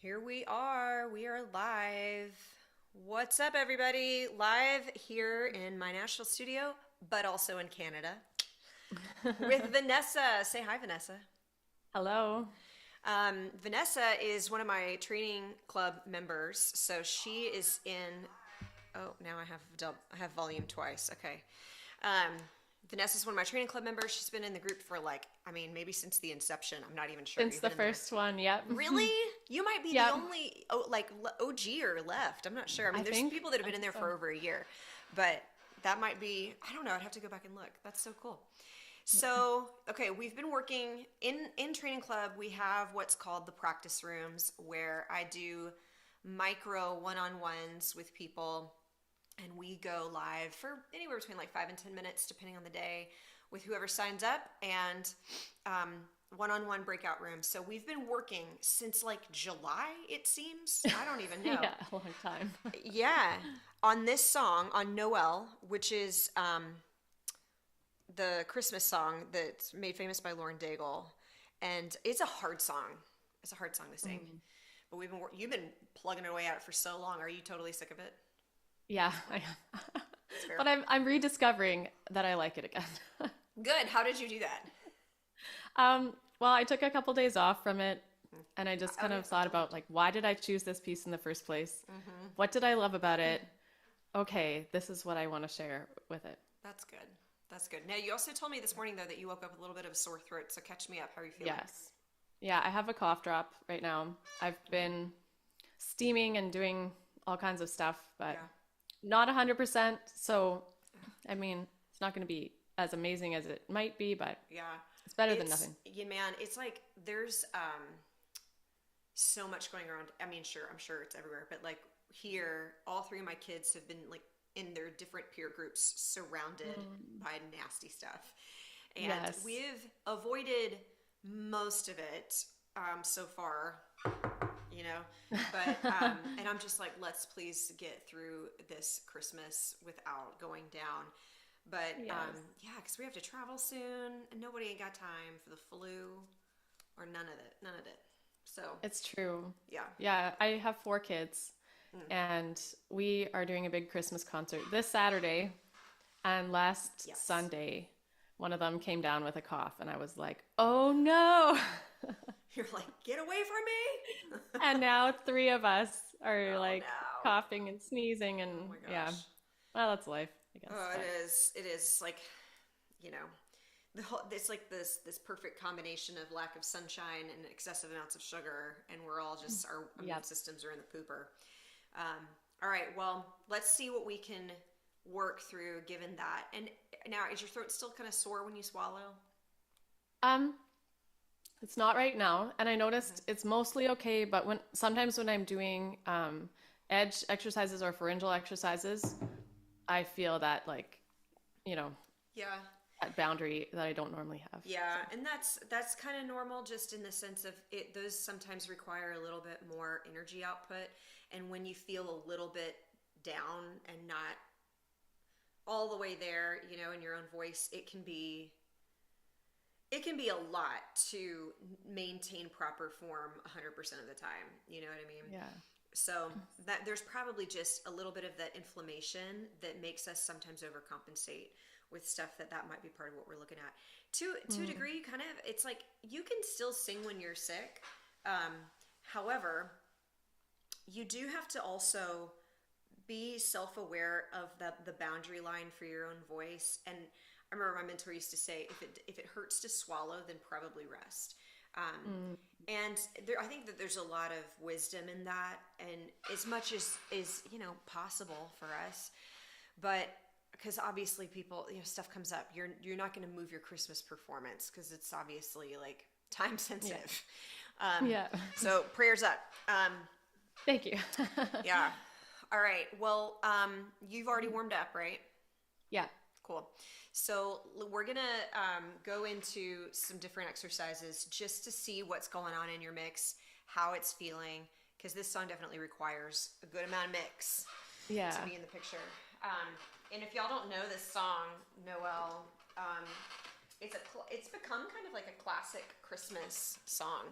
Here we are. We are live. What's up, everybody? Live here in my Nashville studio, but also in Canada with Vanessa. Say hi, Vanessa. Hello. Vanessa is one of my training club members, so she is in. Oh, now I have volume twice. Okay. Um, Vanessa's one of my training club members. She's been in the group for maybe since the inception. I'm not even sure. Since You've the been in there. first one, yep. Really? You might be the Yep, only OGer left. I'm not sure. I mean, I there's think. people that have I been in think there so. for over a year, but that might be. I don't know. I'd have to go back and look. That's so cool. Yeah. So, okay, we've been working in training club. We have what's called the practice rooms where I do micro one-on-ones with people, and we go live for anywhere between like 5 and 10 minutes, depending on the day, with whoever signs up, and um, one-on-one breakout rooms. So we've been working since like July, it seems. I don't even know. Yeah, a long time. Yeah, on this song on Noel, which is the Christmas song that's made famous by Lauren Daigle, and it's a hard song. It's a hard song to sing, Mm. but you've been plugging away at it for so long. Are you totally sick of it? Yeah, I am. It's fair. But I'm rediscovering that I like it again. Good. How did you do that? Well, I took a couple days off from it and I just Oh, kind of yes, you thought told me. about like why did I choose this piece in the first place? Mm-hmm. What did I love about it? Okay, this is what I want to share with it. That's good. That's good. Now, you also told me this morning, though, that you woke up with a little bit of a sore throat, so catch me up. How are you feeling? Yes. Yeah, I have a cough drop right now. I've been steaming and doing all kinds of stuff, but Yeah. not 100%. So, I mean, it's not going to be as amazing as it might be, but Yeah. it's better than nothing. Man, it's like there's so much going around. I mean, sure, I'm sure it's everywhere, but like here, all three of my kids have been like in their different peer groups surrounded Mm. by nasty stuff. And Yes. we've avoided most of it so far, you know, but, and I'm just like, let's please get through this Christmas without going down. But Yes. yeah, because we have to travel soon, and nobody ain't got time for the flu or none of it. So It's true. yeah, Yeah, I have four kids, mm, and we are doing a big Christmas concert this Saturday. And last yes. Sunday, one of them came down with a cough, and I was like, oh no. You're like, get away from me! And now three of us are Oh like no! coughing and sneezing, Oh and my yeah, gosh! well, that's life, I guess. Oh, it But is. It is like, you know, the whole. It's like this perfect combination of lack of sunshine and excessive amounts of sugar, and we're all just our immune yep. systems are in the pooper. All right, well, let's see what we can work through given that. And now, is your throat still kind of sore when you swallow? Um, it's not right now, and I Okay. noticed it's mostly okay, but when sometimes when I'm doing edge exercises or pharyngeal exercises, I feel that like, you know, Yeah, that boundary that I don't normally have. yeah, So, and that's kind of normal, just in the sense of it. Those sometimes require a little bit more energy output, and when you feel a little bit down and not all the way there, you know, in your own voice, it can be a lot to maintain proper form 100% of the time. You know what I mean? yeah. So that there's probably just a little bit of that inflammation that makes us sometimes overcompensate with stuff that might be part of what we're looking at. To a Mm, degree, kind of, it's like you can still sing when you're sick. Um, However, you do have to also be self-aware of the boundary line for your own voice. And I remember my mentor used to say, if it hurts to swallow, then probably rest. um, mm, and there, I think that there's a lot of wisdom in that, and as much as is possible for us. But because obviously people, stuff comes up, you're not going to move your Christmas performance because it's obviously like time yeah. sensitive. um, Yeah. so prayers up. Thank you. Yeah. All right. Well, you've already warmed up, right? Yeah. Cool. So we're gonna go into some different exercises just to see what's going on in your mix, how it's feeling, because this song definitely requires a good amount of mix Yeah. to be in the picture. Um, and if y'all don't know this song, Noel, it's become kind of like a classic Christmas song,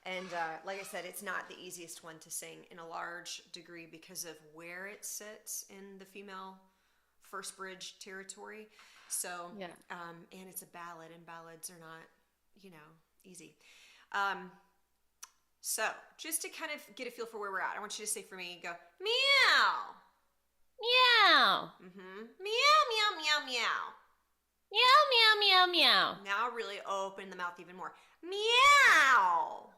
And like I said, it's not the easiest one to sing in a large degree because of where it sits in the female first bridge territory. So, Yeah. And it's a ballad, and ballads are not, easy. Um, so, just to kind of get a feel for where we're at, I want you to say for me, go, meow. Meow. Mm-hmm. Meow, meow, meow, meow. Meow, meow, meow, meow. Now really open the mouth even more. Meow.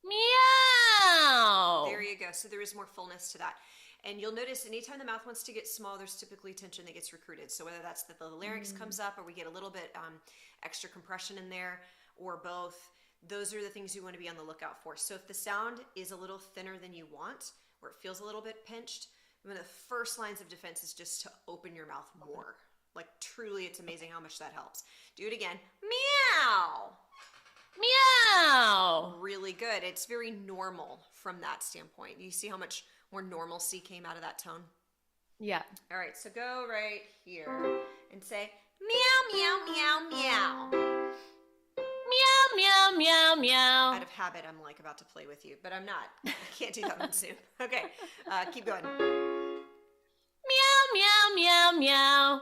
Meow. There you go. So there is more fullness to that. And you'll notice anytime the mouth wants to get small, there's typically tension that gets recruited. So whether that's that the larynx comes up or we get a little bit extra compression in there or both, those are the things you want to be on the lookout for. So if the sound is a little thinner than you want or it feels a little bit pinched, one of the first lines of defense is just to open your mouth more. Like truly, it's amazing how much that helps. Do it again. Meow. Meow. Really good. It's very normal from that standpoint. You see how much more normalcy came out of that tone? Yeah. All right, so go right here and say meow, meow, meow, meow. Meow, meow, meow, meow. Out of habit, I'm like about to play with you, but I'm not. I can't do that one soon. Okay, keep going. Meow, meow, meow, meow.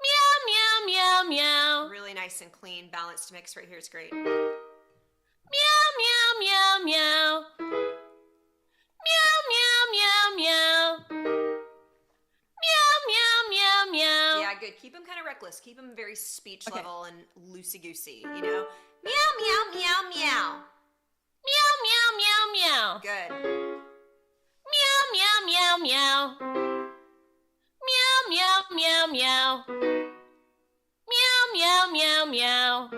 Meow, meow, meow, meow. Really nice and clean, balanced mix right here. It's great. Meow, meow, meow, meow. Meow, meow, meow, meow. Meow, meow, meow, meow. Yeah, good. Keep them kind of reckless. Keep them very speech level and loosey-goosey, you know? Meow, meow, meow, meow. Meow, meow, meow, meow. Good. Meow, meow, meow, meow. Meow, meow, meow, meow. Meow, meow, meow, meow.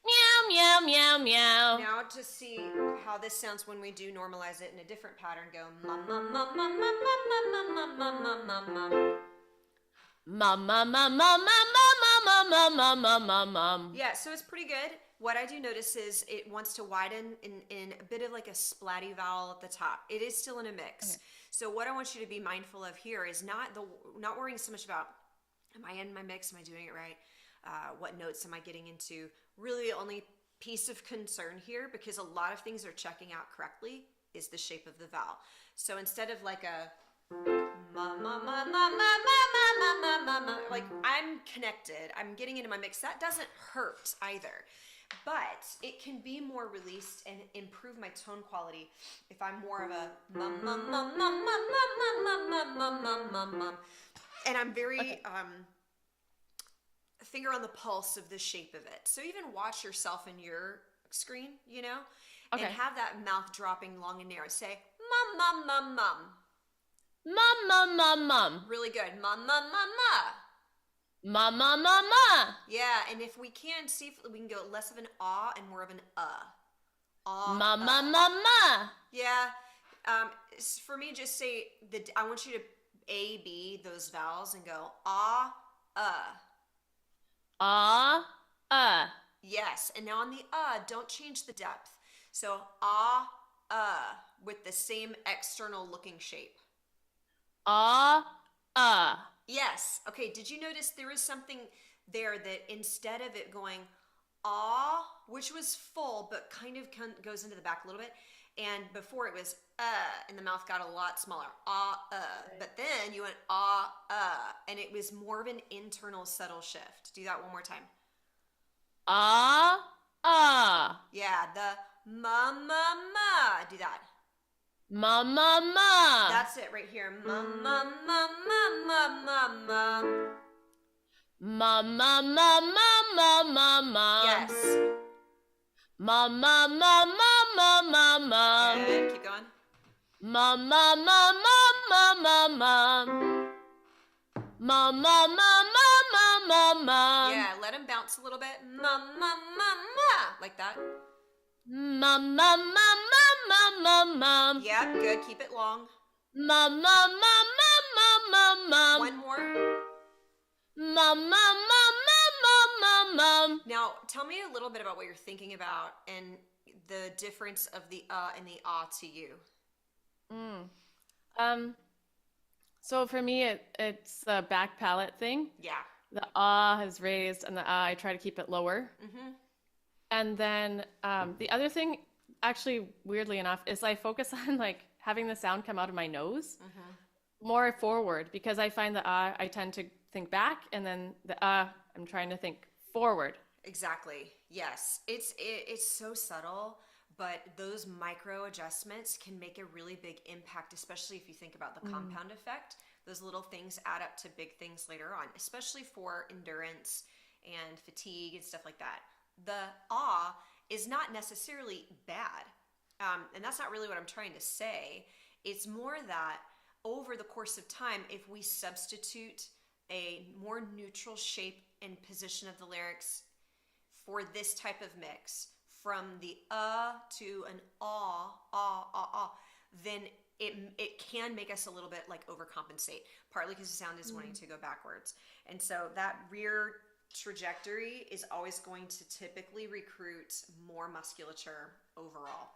Meow, meow, meow, meow. Now to see how this sounds when we do normalize it in a different pattern, go mum, mum, mum, mum, mum, mum, mum, mum, mum, mum, mum. Mum, mum, mum, mum, mum, mum, mum, mum, mum, mum, mum. Yeah, so it's pretty good. What I do notice is it wants to widen in a bit of like a splatty vowel at the top. It is still in a mix. Okay. So what I want you to be mindful of here is not worrying so much about, am I in my mix? Am I doing it right? What notes am I getting into? Really the only piece of concern here, because a lot of things are checking out correctly, is the shape of the vowel. So instead of like a ma ma ma ma ma ma ma ma ma ma, like I'm connected, I'm getting into my mix, that doesn't hurt either. But it can be more released and improve my tone quality if I'm more of a mum mum mum mum mum mum mum mum mum mum mum mum, and I'm very finger on the pulse of the shape of it. So even watch yourself in your screen, you know, Okay. and have that mouth dropping long and narrow. Say mum mum mum mum. Mum, mum, mum, mum. Really good. Mum mum mum ma. Mum, mum, mum, ma. Yeah, and if we can, see if we can go less of an ah and more of an ah. Mum, mum, mum, ma. Yeah. For me, just say I want you to A, B those vowels and go ah, Yes, and now on the don't change the depth. So ah, with the same external looking shape. Yes. Okay, did you notice there is something there that instead of it going ah, which was full but kind of goes into the back a little bit, and before it was and the mouth got a lot smaller. But then you went and it was more of an internal subtle shift. Do that one more time. Yeah, the ma ma ma. Do that. Ma, ma, ma. That's it right here. Ma ma ma ma ma ma ma. Ma, ma, ma, ma, ma, ma, ma. Yes. Ma, ma, ma, ma, ma, ma, ma. Good. Keep going. Ma, ma, ma, ma, ma, ma, ma. Ma, ma, ma, ma, ma, ma. Yeah, let him bounce a little bit. Ma ma ma ma. Like that. Ma, ma, ma, ma, ma, ma, ma. Yep, good. Keep it long. Ma, ma, ma, ma, ma, ma, ma. One more. Ma, ma, ma, ma, ma, ma, ma. Now, tell me a little bit about what you're thinking about and the difference of the and the ah to you. So for me, it's the back palate thing. Yeah. The ah is raised, and the I try to keep it lower. And then the other thing, actually, weirdly enough, is I focus on like having the sound come out of my nose more forward because I find the I tend to think back, and then the I'm trying to think forward. Exactly. Yes. It's so subtle, but those micro adjustments can make a really big impact, especially if you think about the compound effect. Those little things add up to big things later on, especially for endurance and fatigue and stuff like that. The ah is not necessarily bad. And that's not really what I'm trying to say. It's more that over the course of time, if we substitute a more neutral shape and position of the lyrics for this type of mix, from the to an then it can make us a little bit like overcompensate, partly because the sound is wanting to go backwards. And so that rear trajectory is always going to typically recruit more musculature overall.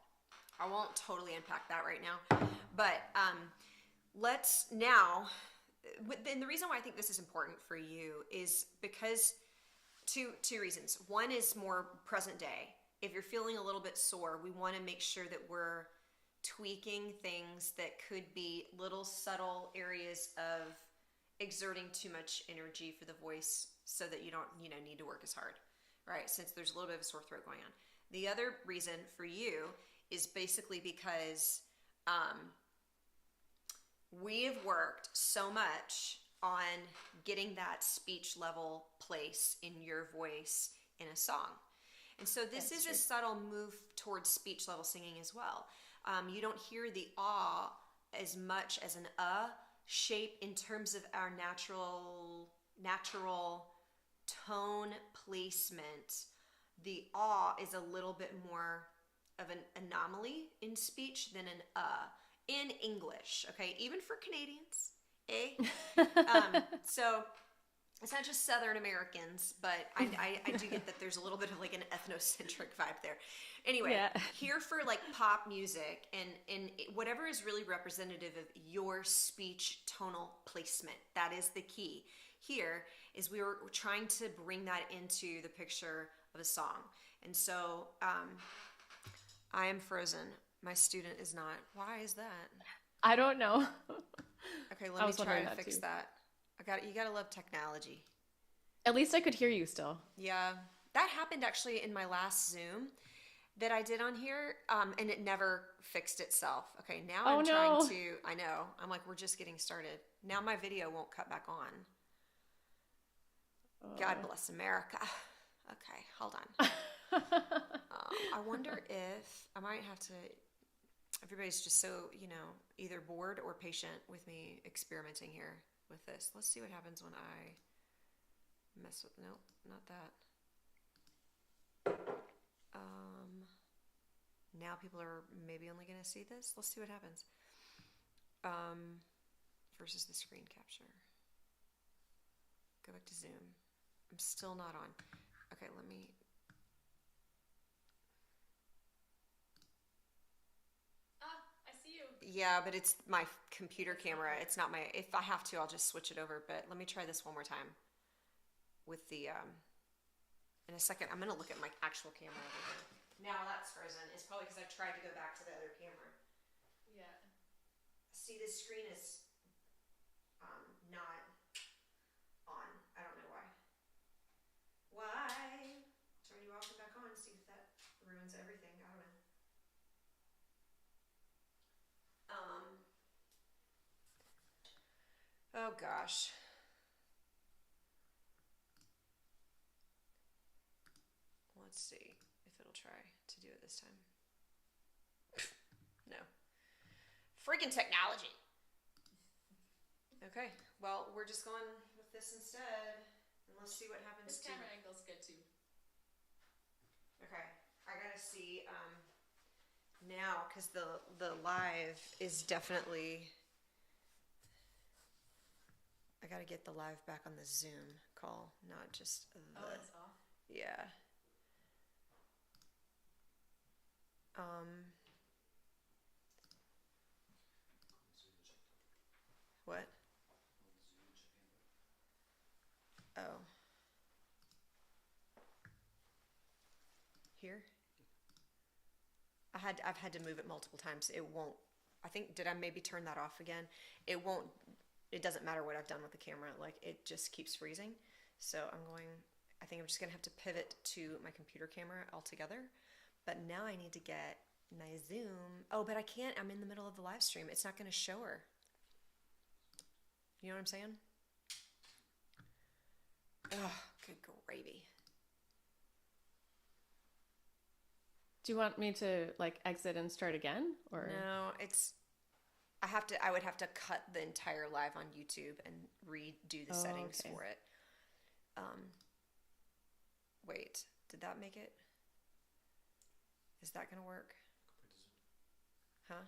I won't totally unpack that right now, but let's now, and the reason why I think this is important for you is because two reasons. One is more present day. If you're feeling a little bit sore, we want to make sure that we're tweaking things that could be little subtle areas of exerting too much energy for the voice so that you don't, need to work as hard, right? Since there's a little bit of a sore throat going on. The other reason for you is basically because we have worked so much on getting that speech level place in your voice in a song. And so this is a subtle move towards speech level singing as well. You don't hear the ah as much as an shape in terms of our natural tone placement. The ah is a little bit more of an anomaly in speech than an in English, okay? Even for Canadians, so it's not just Southern Americans, but I do get that there's a little bit of like an ethnocentric vibe there. Anyway, Yeah. here for like pop music and whatever is really representative of your speech tonal placement. That is the key. Here is we're trying to bring that into the picture of a song. And so I am frozen. My student is not. Why is that? I don't know. Okay, I let me was try wondering to that fix too. that. You gotta love technology. At least I could hear you still. Yeah, that happened actually in my last Zoom that I did on here, and it never fixed itself. Okay, now Oh I'm no. trying to. I know. I'm like, we're just getting started. Now my video won't cut back on. God bless America. Okay, hold on. I wonder if I might have to. Everybody's just so, either bored or patient with me experimenting here with this. Let's see what happens when I mess with. Nope, not that. Now people are maybe only going to see this. Let's see what happens. Versus the screen capture. Go back to Zoom. I'm still not on. Okay, let me. I see you. Yeah, but it's my computer camera. It's not my. If I have to, I'll just switch it over. But let me try this one more time. With the in a second, I'm gonna look at my actual camera over here. Now that's frozen. It's probably because I tried to go back to the other camera. Yeah. See, this screen is not on. I don't know why. Why? Turn you off and back on. See if that ruins everything. I don't know. Oh gosh. Let's see if it'll try to do it this time. No. Freaking technology. Okay, well, we're just going with this instead. And let's see what happens. This camera angle's good too. Okay, I gotta see now because the live is definitely. I gotta get the live back on the Zoom call, not just the. Oh, it's off. Yeah. What? Oh. here? I've had to move it multiple times. It won't. I think, did I maybe turn that off again? It won't. It doesn't matter what I've done with the camera. Like, it just keeps freezing. So I think I'm just gonna have to pivot to my computer camera altogether. But now I need to get my Zoom. Oh, but I can't. I'm in the middle of the live stream. It's not gonna show her. You know what I'm saying? Oh, good gravy. Do you want me to like exit and start again, or? No, I would have to cut the entire live on YouTube and redo the settings for it. Wait, did that make it? Is that gonna work? Huh?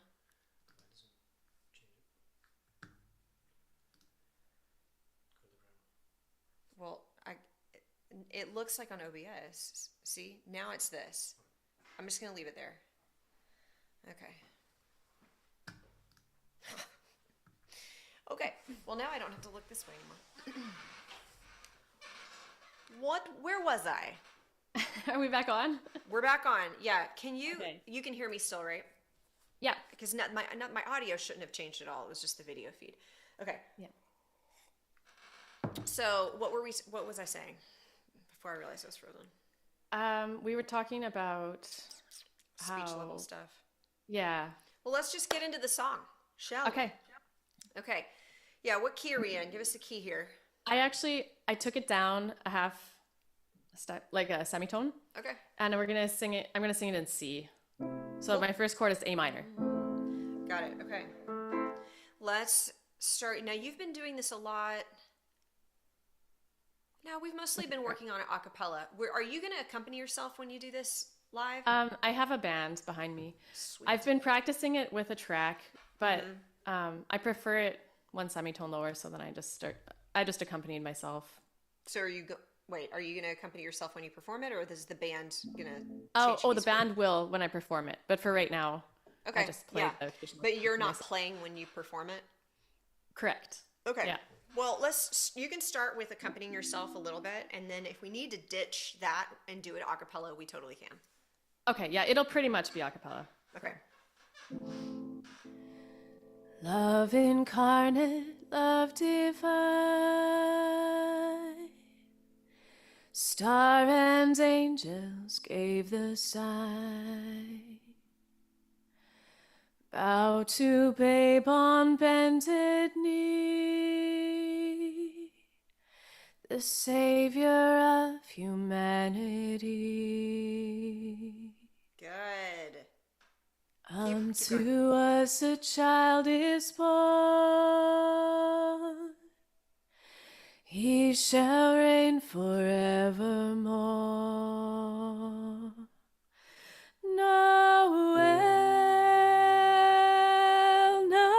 Well, it looks like on OBS. See, now it's this. I'm just gonna leave it there. Okay. Okay. Well, now I don't have to look this way anymore. Where was I? Are we back on? We're back on. Yeah. Can you? Okay. You can hear me still, right? Yeah. Because my audio shouldn't have changed at all. It was just the video feed. Okay. Yeah. So what was I saying before I realized I was frozen? We were talking about Speech level stuff. Yeah. Well, let's just get into the song, shall we? Okay. Okay. Yeah, what key are we in? Give us the key here. I took it down a half step, like a semitone. Okay. And I'm gonna sing it in C. So my first chord is A minor. Got it. Okay. Let's start. Now, you've been doing this a lot. Now, we've mostly been working on it a cappella. Are you going to accompany yourself when you do this live? I have a band behind me. Sweet. I've been practicing it with a track, but I prefer it one semitone lower, so then I just accompanied myself. So are you going to accompany yourself when you perform it, or is the band going to the band will when I perform it, but for right now, okay. I just play the occasional. But you're not playing when you perform it? Correct. Okay. Yeah. Well, you can start with accompanying yourself a little bit, and then if we need to ditch that and do it a cappella, we totally can. Okay, yeah, it'll pretty much be a cappella. Okay. Love incarnate, love divine, star and angels gave the sign. Bow to babe on bended knee, the savior of humanity. Good. Unto us a child is born, he shall reign forevermore. Noel, Noel,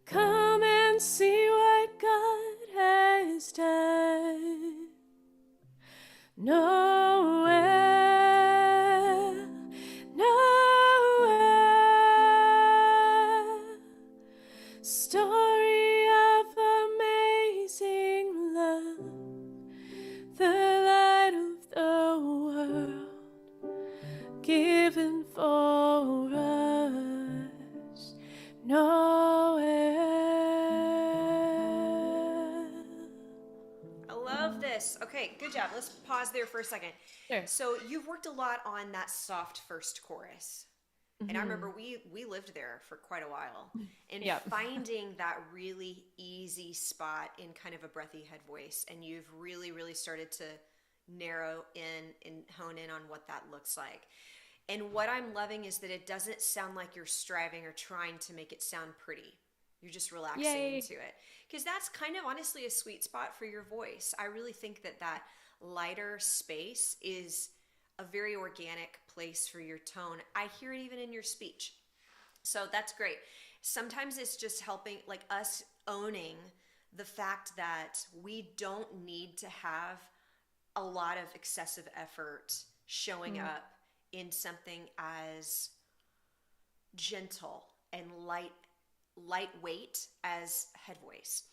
come and see what God has done. Noel, Noel, story of amazing love, the light of the world given for us. Noel. I love this. Okay, good job. Let's pause there for a second. Sure. So you've worked a lot on that soft first chorus. And I remember we lived there for quite a while. And finding that really easy spot in kind of a breathy head voice. And you've really, really started to narrow in and hone in on what that looks like. And what I'm loving is that it doesn't sound like you're striving or trying to make it sound pretty. You're just relaxing into it. Because that's kind of honestly a sweet spot for your voice. I really think that lighter space is a very organic place for your tone. I hear it even in your speech. So that's great. Sometimes it's just helping, like us owning the fact that we don't need to have a lot of excessive effort showing up in something as gentle and lightweight as head voice.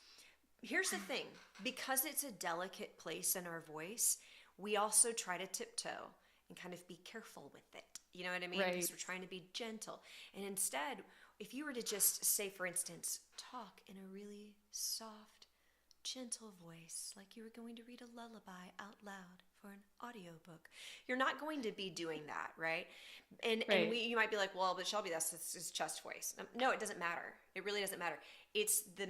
Here's the thing, because it's a delicate place in our voice, we also try to tiptoe and kind of be careful with it. You know what I mean? Right. Because we're trying to be gentle. And instead, if you were to just say, for instance, talk in a really soft, gentle voice, like you were going to read a lullaby out loud for an audiobook, you're not going to be doing that, right? And Right. you might be like, well, but Shelby, that's his chest voice. No, it doesn't matter. It really doesn't matter. It's the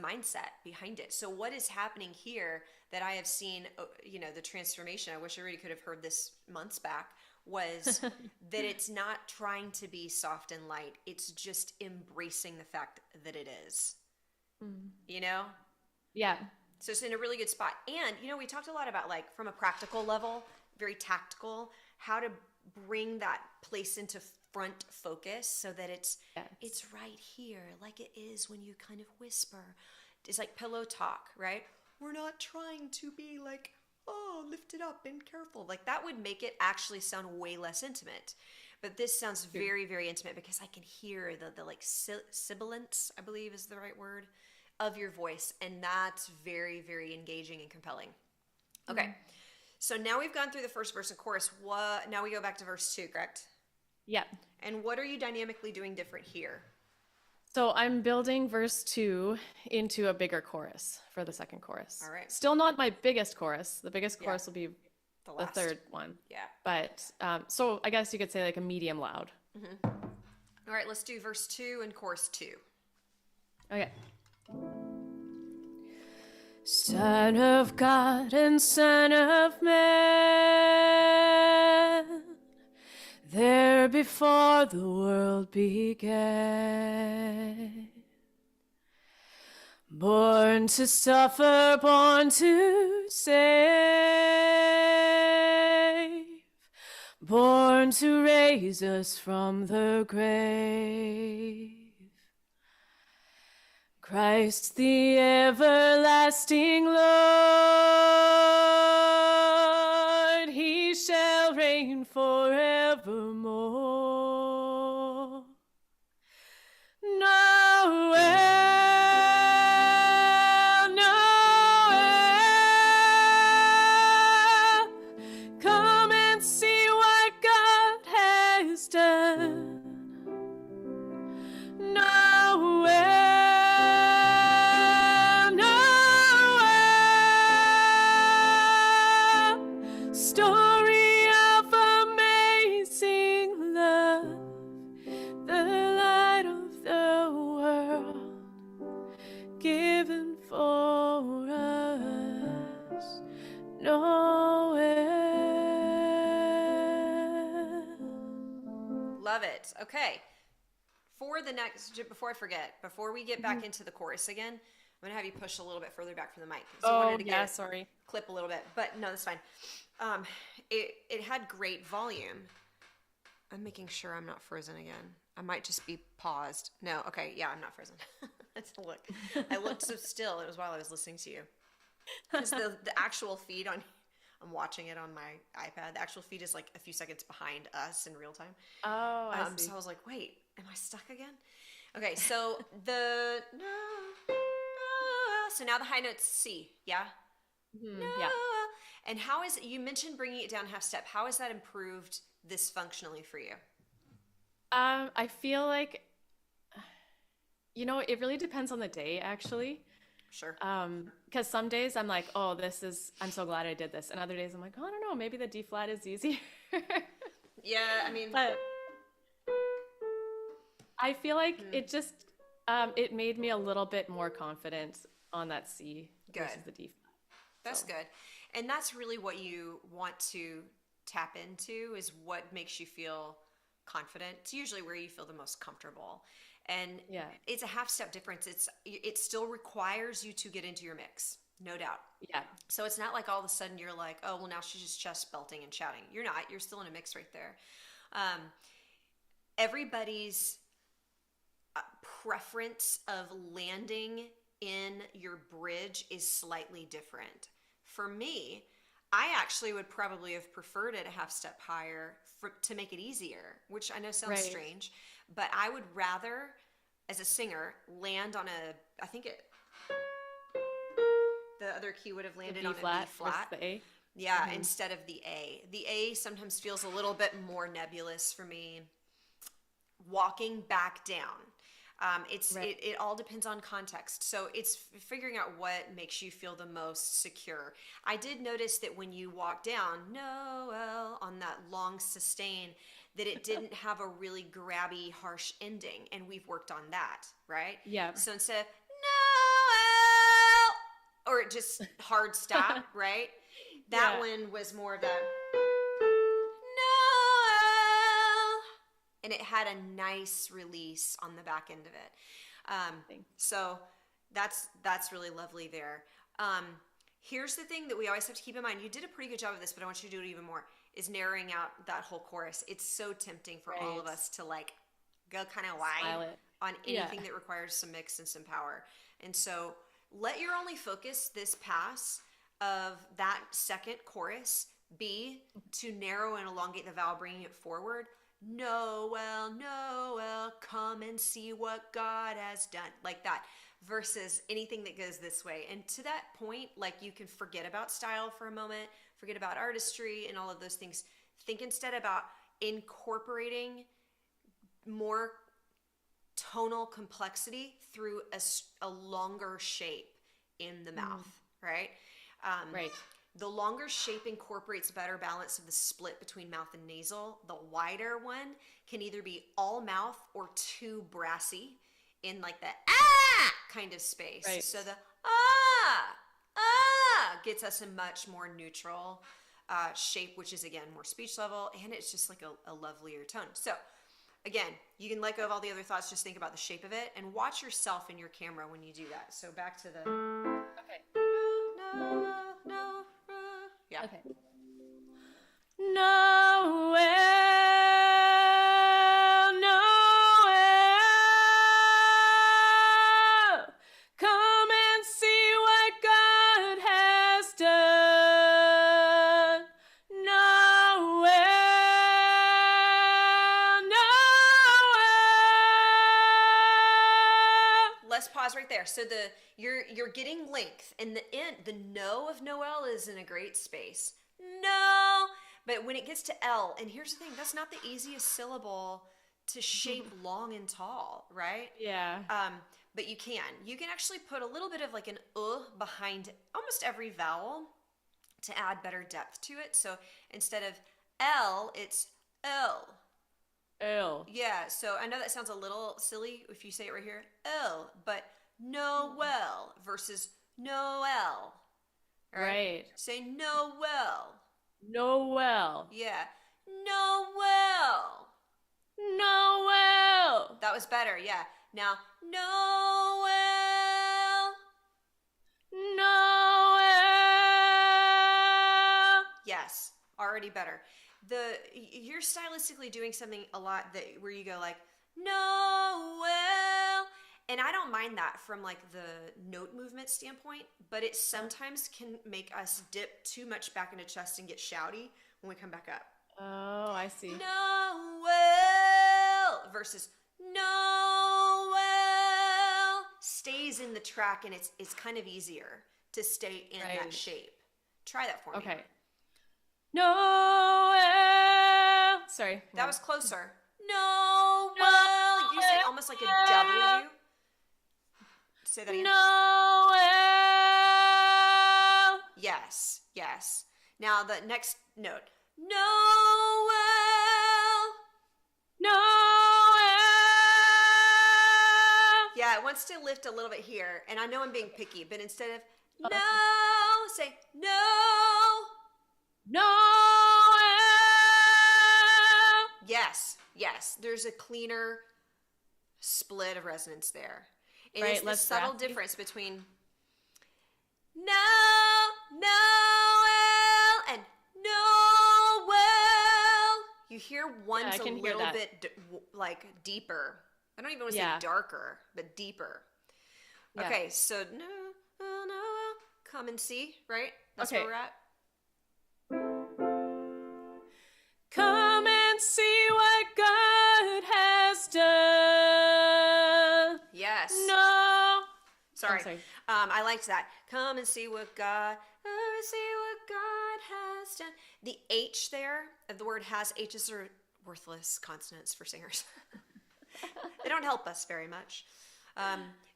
mindset behind it. So what is happening here that I have seen, the transformation, I wish everybody could have heard this months back, was that it's not trying to be soft and light. It's just embracing the fact that it is, you know? Yeah. So it's in a really good spot. And, we talked a lot about, like, from a practical level, very tactical, how to bring that place into front focus so that it's right here, like it is when you kind of whisper. It's like pillow talk, right? We're not trying to be like, oh, lift it up and careful. Like, that would make it actually sound way less intimate. But this sounds very, very intimate because I can hear the like sibilance, I believe is the right word, of your voice. And that's very, very engaging and compelling. Okay. So now we've gone through the first verse and chorus. Now we go back to verse 2, correct? Yeah. And what are you dynamically doing different here? So I'm building verse 2 into a bigger chorus for the second chorus. All right. Still not my biggest chorus. The biggest chorus will be The the last. third one. Yeah. But so I guess you could say like a medium loud. All right, let's do verse 2 and chorus 2. Okay. Son of God and Son of Man, there before the world began, born to suffer, born to save, born to raise us from the grave. Christ the everlasting Lord, he shall reign forevermore. Noel, Noel, come and see what God has done. Noel, Noel, story of amazing love, the light of the world given for us. Noel. Love it. Okay. For the next, before I forget, before we get back into the chorus again, I'm going to have you push a little bit further back from the mic. 'Cause I wanted to get sorry. clip a little bit, but no, that's fine. It had great volume. I'm making sure I'm not frozen again. I might just be paused. No, okay, yeah, I'm not frozen. Let's look. I looked so still. It was while I was listening to you. Because the actual feed I'm watching it on my iPad. The actual feed is like a few seconds behind us in real time. Oh, I see. So I was like, wait, am I stuck again? Okay, so so now the high note's C, yeah? Yeah. And how is it, you mentioned bringing it down half step. How has that improved this functionally for you? I feel like, it really depends on the day, actually. Sure. Because some days I'm like, oh, I'm so glad I did this. And other days I'm like, oh, I don't know, maybe the D flat is easier. Yeah, I mean, But I feel like it just, it made me a little bit more confident on that C versus Good. the D flat. that's good. And that's really what you want to tap into, is what makes you feel confident. It's usually where you feel the most comfortable. And Yeah. it's a half step difference. It still requires you to get into your mix, no doubt. Yeah. So it's not like all of a sudden you're like, oh, well, now she's just chest belting and shouting. You're not. You're still in a mix right there. Everybody's preference of landing in your bridge is slightly different. For me, I actually would probably have preferred it a half step higher to make it easier, which I know sounds Right. strange, but I would rather, as a singer, land on I think it, The other key would have landed B on flat a B flat. versus the A. Yeah, instead of the A. The A sometimes feels a little bit more nebulous for me. Walking back down. It all depends on context. So it's figuring out what makes you feel the most secure. I did notice that when you walk down Noel on that long sustain, that it didn't have a really grabby, harsh ending, and we've worked on that, right? Yeah. So instead of Noel, or just hard stop, right? That one was more of a Noel, and it had a nice release on the back end of it. So that's really lovely there. Here's the thing that we always have to keep in mind. You did a pretty good job of this, but I want you to do it even more, is narrowing out that whole chorus. It's so tempting for all of us to like go kind of wide on anything that requires some mix and some power. And so let your only focus this pass of that second chorus be to narrow and elongate the vowel, bringing it forward. Noel, Noel, come and see what God has done. Like that. Versus anything that goes this way. And to that point, like, you can forget about style for a moment, forget about artistry and all of those things. Think instead about incorporating more tonal complexity through a longer shape in the mouth, right? Right. The longer shape incorporates better balance of the split between mouth and nasal. The wider one can either be all mouth or too brassy in like the ah kind of space. Right. So the gets us a much more neutral shape, which is again more speech level, and it's just like a lovelier tone. So again, you can let go of all the other thoughts, just think about the shape of it and watch yourself in your camera when you do that. So back to the no, yeah. Okay. Noel, Noel, come and see what God has done. Noel, Noel. Let's pause right there. So you're getting length, and the no of Noel is in a great space. No, but when it gets to L, and here's the thing, that's not the easiest syllable to shape long and tall, right? Yeah. But you can actually put a little bit of like an behind almost every vowel to add better depth to it. So instead of L, it's L. L. Yeah, so I know that sounds a little silly if you say it right here, L, but Noel versus Noel. Right. Say Noel. Noel. Yeah. Noel. Noel. That was better, yeah. Now, Noel. Noel. Yes, already better. You're stylistically doing something a lot where you go like, Noel. And I don't mind that from like the note movement standpoint, but it sometimes can make us dip too much back into chest and get shouty when we come back up. Oh, I see. Noel versus Noel stays in the track, and it's kind of easier to stay in that shape. Try that for me. Okay. Noel. Sorry. That was closer. Noel. You said almost like a W. Say that again. Noel. Yes, yes. Now the next note. Noel. Noel. Yeah, it wants to lift a little bit here, and I know I'm being picky, but instead of no, say no. Noel. Yes, yes. There's a cleaner split of resonance there. And Right, it's the less subtle raspy. difference between Noel and Noel. You hear one's I a can hear little that. bit like deeper. I don't even want to Yeah. say darker, but deeper. Yeah. Okay, so no, come and see, right? That's Okay. where we're at. Come and see what God has done. Yes. No. Sorry. sorry. I liked that. Come and see what God has done. The H there of the word has, H's are worthless consonants for singers. They don't help us very much.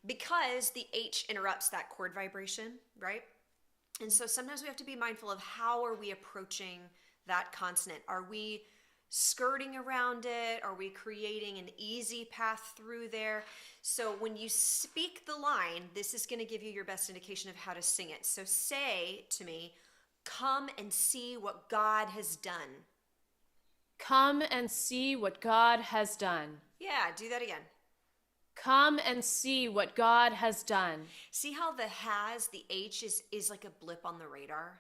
Because the H interrupts that chord vibration, right? And so sometimes we have to be mindful of how are we approaching that consonant. Are we skirting around it? Are we creating an easy path through there? So when you speak the line, this is going to give you your best indication of how to sing it. So say to me, come and see what God has done. Come and see what God has done. Yeah, do that again. Come and see what God has done. See how the has, the H is like a blip on the radar?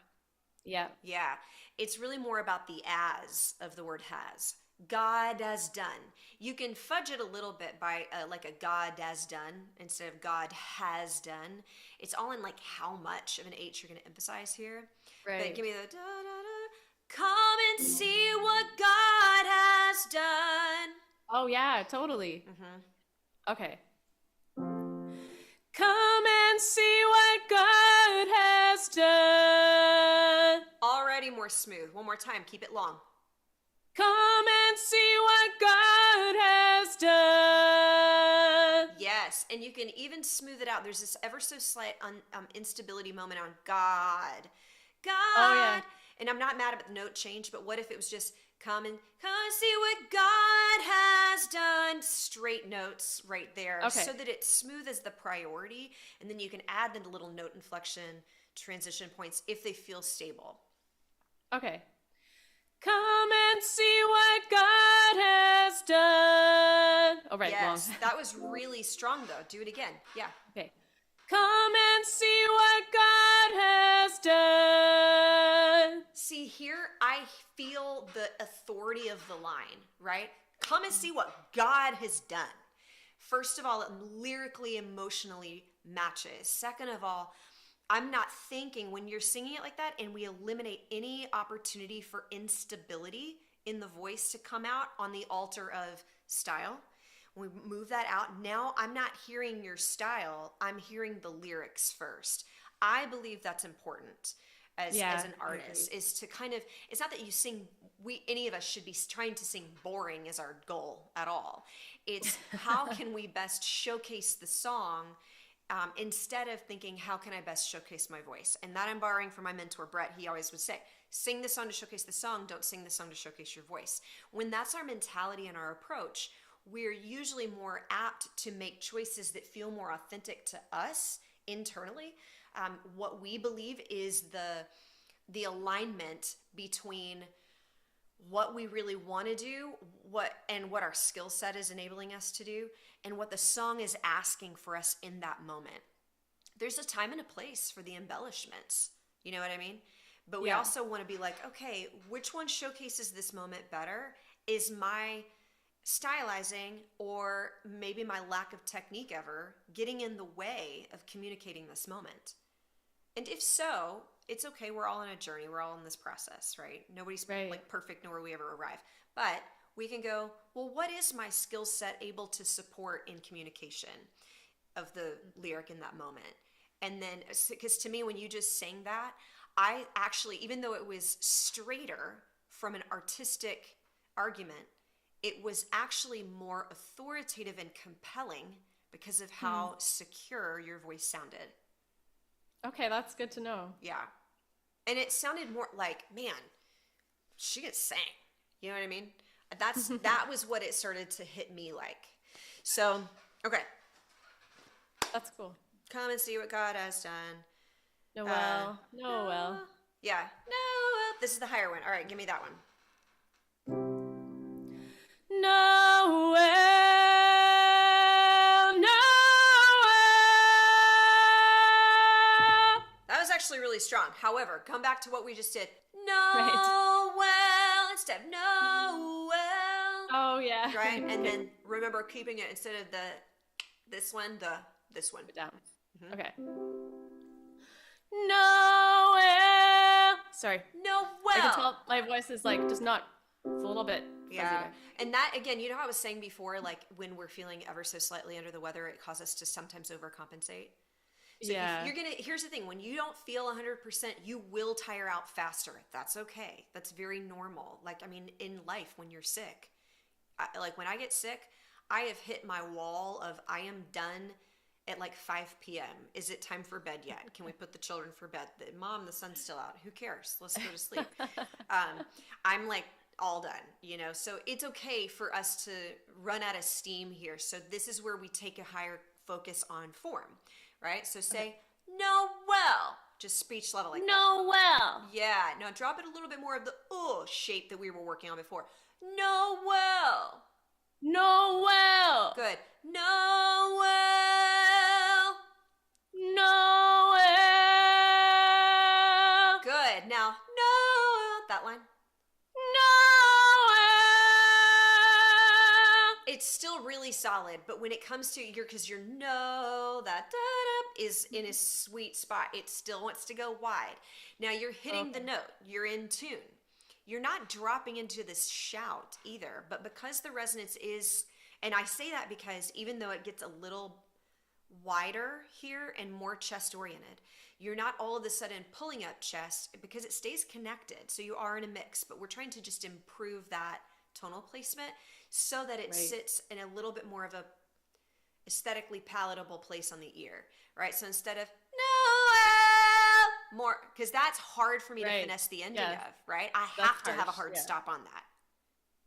Yeah. Yeah, it's really more about the as of the word has. God has done. You can fudge it a little bit by like a God has done instead of God has done. It's all in like how much of an H you're going to emphasize here. Right. But give me the da da da. Come and see what God has done. Oh yeah, totally. Mm-hmm. Okay. Come and see what God has done. Already more smooth. One more time. Keep it long. Come and see what God has done. Yes, and you can even smooth it out. There's this ever so slight instability moment on God. God. Oh, yeah. And I'm not mad about the note change, but what if it was just come and see what God has done? Straight notes right there. Okay. So that it's smooth as the priority. And then you can add in the little note inflection transition points if they feel stable. Okay. Come and see what God has done. Oh, right, Yes, long. that was really strong though. Do it again. Yeah. Okay. Come and see what God has done. See, here I feel the authority of the line, right? Come and see what God has done. First of all, it lyrically, emotionally matches. Second of all, I'm not thinking when you're singing it like that and we eliminate any opportunity for instability in the voice to come out on the altar of style. When we move that out, now I'm not hearing your style, I'm hearing the lyrics first. I believe that's important as an artist, is to kind of, it's not that you sing, any of us should be trying to sing boring as our goal at all. It's how can we best showcase the song instead of thinking, how can I best showcase my voice? And that I'm borrowing from my mentor, Brett. He always would say, sing the song to showcase the song, don't sing the song to showcase your voice. When that's our mentality and our approach, we're usually more apt to make choices that feel more authentic to us internally. What we believe is the alignment between what we really want to do, what our skill set is enabling us to do, and what the song is asking for us in that moment. There's a time and a place for the embellishments. You know what I mean? But we also want to be like, okay, which one showcases this moment better? Is my stylizing or maybe my lack of technique ever getting in the way of communicating this moment? And if so, it's okay. We're all on a journey. We're all in this process, right? Nobody's like perfect, nor will we ever arrive. But we can go, well, what is my skill set able to support in communication of the lyric in that moment? And then, because to me, when you just sang that, I actually, even though it was straighter from an artistic argument, it was actually more authoritative and compelling because of how secure your voice sounded. Okay, that's good to know. Yeah. And it sounded more like, man, she can sing. You know what I mean? That was what it started to hit me like. So, okay. That's cool. Come and see what God has done. Noel. Yeah. Noel. This is the higher one. All right, give me that one. Noel. That was actually really strong. However, come back to what we just did. Right. Noel instead of Noel. Oh yeah. Right? And then remember keeping it instead of this one. Down. Mm-hmm. Okay. Noel. Sorry. Noel. I can tell my voice is like just not. It's a little bit fuzzy Yeah. there. And that, again, you know how I was saying before, like when we're feeling ever so slightly under the weather, it causes us to sometimes overcompensate. So Yeah. you're gonna, here's the thing, when you don't feel 100%, you will tire out faster. That's okay. That's very normal. Like, I mean, in life, when you're sick, like when I get sick, I have hit my wall of I am done at like 5 p.m. Is it time for bed yet? Can we put the children for bed? Mom, the sun's still out. Who cares? Let's go to sleep. I'm like all done, you know? So it's okay for us to run out of steam here. So this is where we take a higher focus on form, right? So say, no, well, just speech level like that. No, well. Yeah, now drop it a little bit more of the shape that we were working on before. No, well. No, well. Good. No, well. No, well. Good. Now, no, that line. No, well. It's still really solid, but when it comes to because your no, that da-da is in a sweet spot, it still wants to go wide. Now you're hitting the note. You're in tune. You're not dropping into this shout either, but because the resonance is, and I say that because even though it gets a little wider here and more chest oriented, you're not all of a sudden pulling up chest because it stays connected. So you are in a mix, but we're trying to just improve that tonal placement so that it sits in a little bit more of a aesthetically palatable place on the ear, right? So instead of more, because that's hard for me to finesse the ending of, right? I have to have a hard stop on that.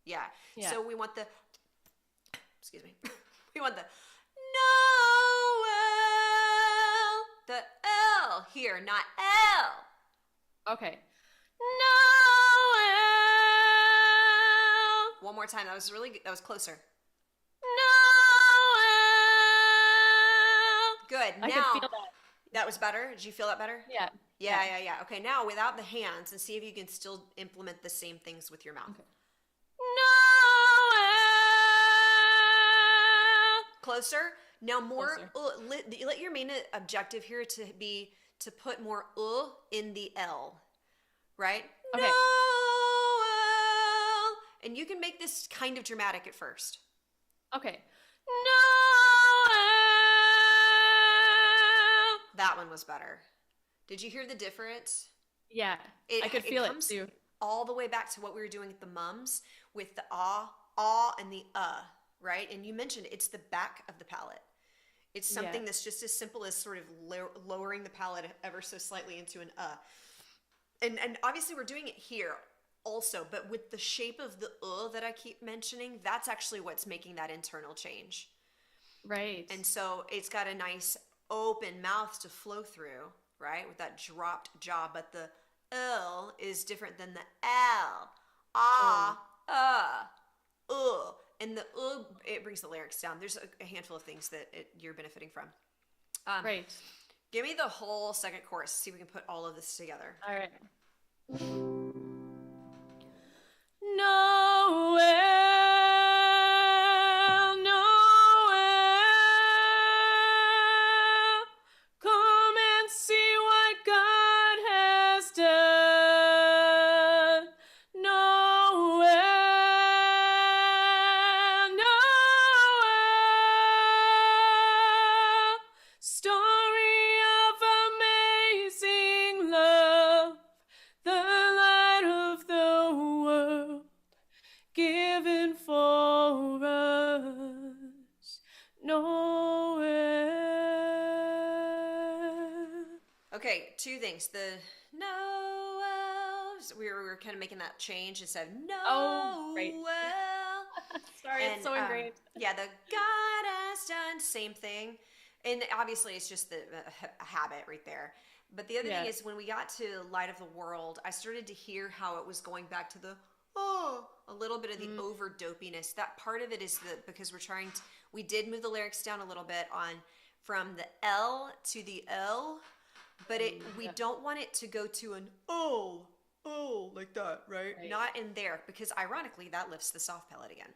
Yeah. So we want the, excuse me, we want the the L here, not L. Okay. No, one more time. That was really good. That was closer. No, good. I Now, could feel that. That was better? Did you feel that better? Yeah. Yeah. Okay, now without the hands, and see if you can still implement the same things with your mouth. Okay. No, closer. Now more, Closer. let your main objective here to be to put more in the L, right? Okay. No, L. And you can make this kind of dramatic at first. Okay. That one was better. Did you hear the difference? Yeah, I could feel it too. All the way back to what we were doing at the mums with the ah, and the right? And you mentioned it's the back of the palate. It's something that's just as simple as sort of lowering the palate ever so slightly into an And obviously we're doing it here also, but with the shape of the that I keep mentioning, that's actually what's making that internal change. Right. And so it's got a nice open mouth to flow through, right? With that dropped jaw, but the L is different than the L. And the it brings the larynx down. There's a handful of things that you're benefiting from. Right. Give me the whole second chorus. See if we can put all of this together. All right. Noel, Noel, come and see what God has done. Noel, Noel, story of amazing love, the light of the world given for us. Noel. Okay, two things. The Noel, we were kind of making that change instead of Noel. Oh, right. Sorry, And, it's so ingrained. Yeah, the God has done, same thing. And obviously it's just a habit right there. But the other thing is when we got to Light of the World, I started to hear how it was going back to the a little bit of the over dopiness. That part of it is because we did move the lyrics down a little bit from the L to the L, but we don't want it to go to an like that, right? Not in there, because ironically that lifts the soft palate again.